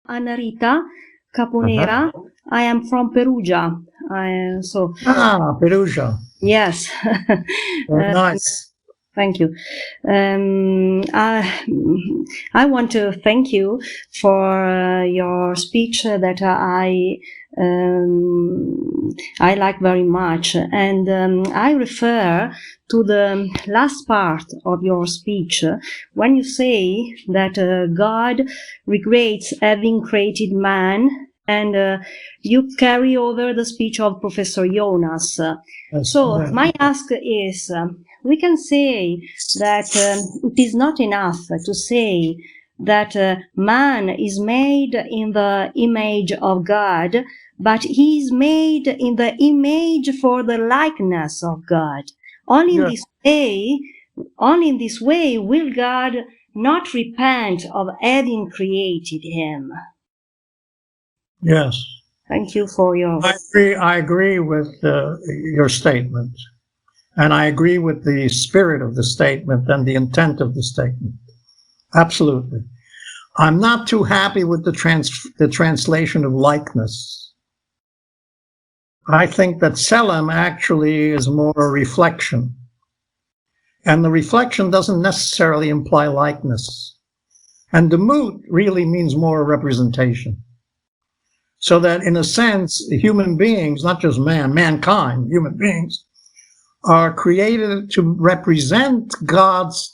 Anarita Caponera. Uh-huh. I am from Perugia. Perugia. Yes. Very nice. Thank you. I want to thank you for your speech that I like very much, and I refer to the last part of your speech when you say that God regrets having created man, and you carry over the speech of Professor Jonas. So my ask is, we can say that it is not enough to say that man is made in the image of God, but he is made in the image for the likeness of God. Only in this way will God not repent of having created him. Yes. Thank you for your... I agree with your statement. And I agree with the spirit of the statement and the intent of the statement. Absolutely. I'm not too happy with the translation of likeness. I think that Selim actually is more a reflection. And the reflection doesn't necessarily imply likeness. And demut really means more representation. So that in a sense, human beings, not just mankind, human beings, are created to represent God's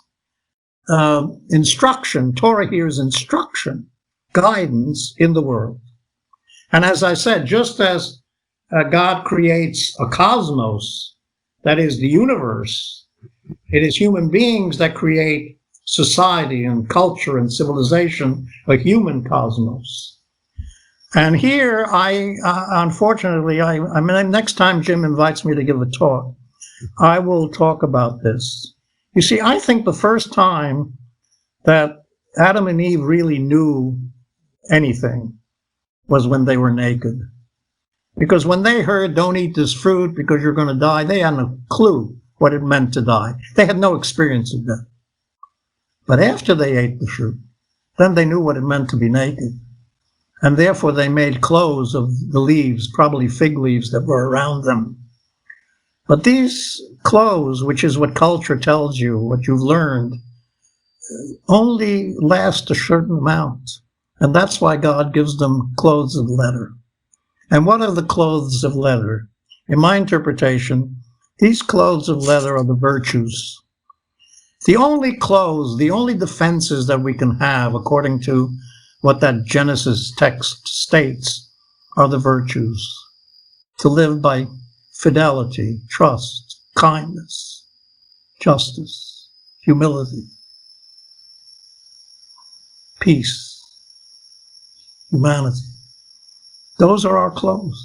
instruction. Torah here is instruction, guidance in the world. And as I said, just as God creates a cosmos, that is the universe, it is human beings that create society and culture and civilization, a human cosmos. And here, unfortunately, next time Jim invites me to give a talk, I will talk about this. You see, I think the first time that Adam and Eve really knew anything was when they were naked. Because when they heard, don't eat this fruit because you're going to die, they had no clue what it meant to die. They had no experience of that. But after they ate the fruit, then they knew what it meant to be naked. And therefore they made clothes of the leaves, probably fig leaves that were around them. But these clothes, which is what culture tells you, what you've learned, only last a certain amount. And that's why God gives them clothes of leather. And what are the clothes of leather? In my interpretation, these clothes of leather are the virtues. The only clothes, the only defenses that we can have, according to what that Genesis text states, are the virtues. To live by fidelity, trust, kindness, justice, humility, peace, humanity. Those are our clothes.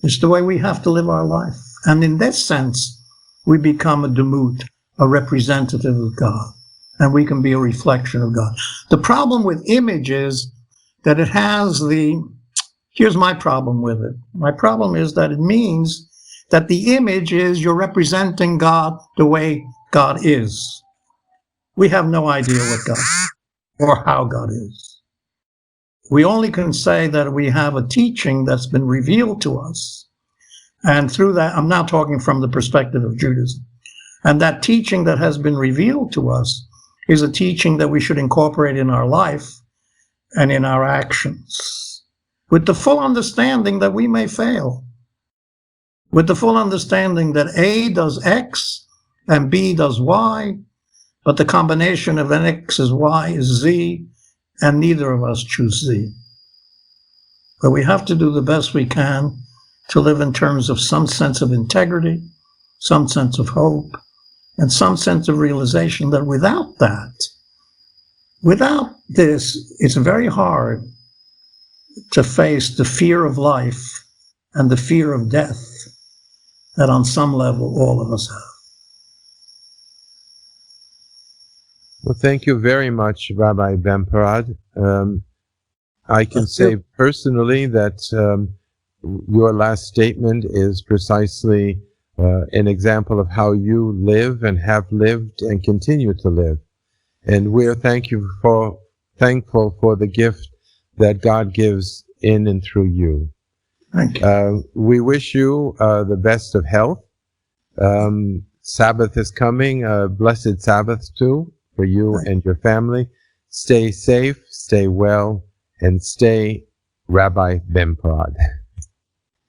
It's the way we have to live our life. And in this sense, we become a demut, a representative of God, and we can be a reflection of God. The problem with image is that it has here's my problem with it. My problem is that it means that the image is you're representing God the way God is. We have no idea what God is or how God is. We only can say that we have a teaching that's been revealed to us. And through that, I'm now talking from the perspective of Judaism. And that teaching that has been revealed to us is a teaching that we should incorporate in our life and in our actions, with the full understanding that we may fail, with the full understanding that A does X and B does Y, but the combination of X is Y is Z, and neither of us choose Z. But we have to do the best we can to live in terms of some sense of integrity, some sense of hope, and some sense of realization that without this, it's very hard to face the fear of life and the fear of death that on some level all of us have. Well, thank you very much, Rabbi BEMPORAD. I can say personally that your last statement is precisely an example of how you live and have lived and continue to live. And we're thankful for the gift that God gives in and through you. Thank you. We wish you the best of health. Sabbath is coming, blessed Sabbath too, for you and your family. Stay safe, stay well, and stay Rabbi BEMPORAD.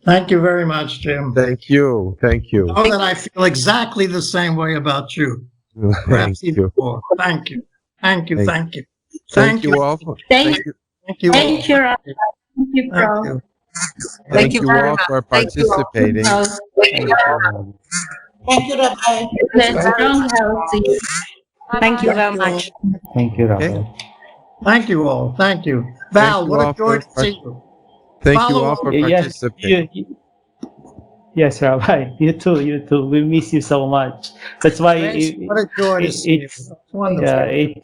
Thank you very much, Jim. Thank you, thank you. Know that I feel exactly the same way about you. Thank Perhaps even you. more. Thank you. Thank you. Thank- Thank you. Thank you all. Thank Thank you. Thank you. Thank all. you, Rabbi. Thank you, Thank Prof. you. Thank you you very all much. for Thank you all. participating. Thank you, Rabbi. Bless strong health to you. Thank you very much. Thank you, Rabbi. Okay. Thank you all. Thank you. Thank Val, you what all a joy for to see you. Thank you Follow all up. for Yes, participating. yes, Rabbi. You too, you too. We miss you so much. That's why What a joy to see you. it's It's wonderful. yeah,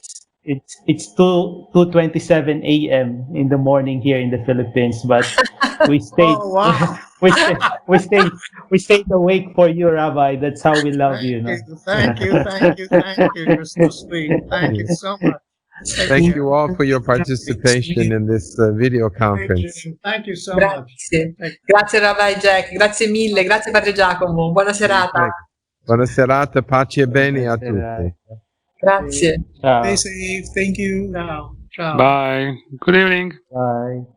it's 2:27 a.m. in the morning here in the Philippines, but we stayed Oh, wow. we stayed awake for you, Rabbi. That's how we love you, no? Thank you. Thank you. Thank you. You're so sweet. Thank you so much. Take Thank care. you all for your participation in this video conference. Thank you so much. Grazie. Grazie Rabbi Jack, grazie mille, grazie Padre Giacomo, buona serata. Buona serata, pace e bene a tutti. Grazie. Ciao. Stay safe. Thank you. Ciao. Ciao. Bye. Good evening. Bye.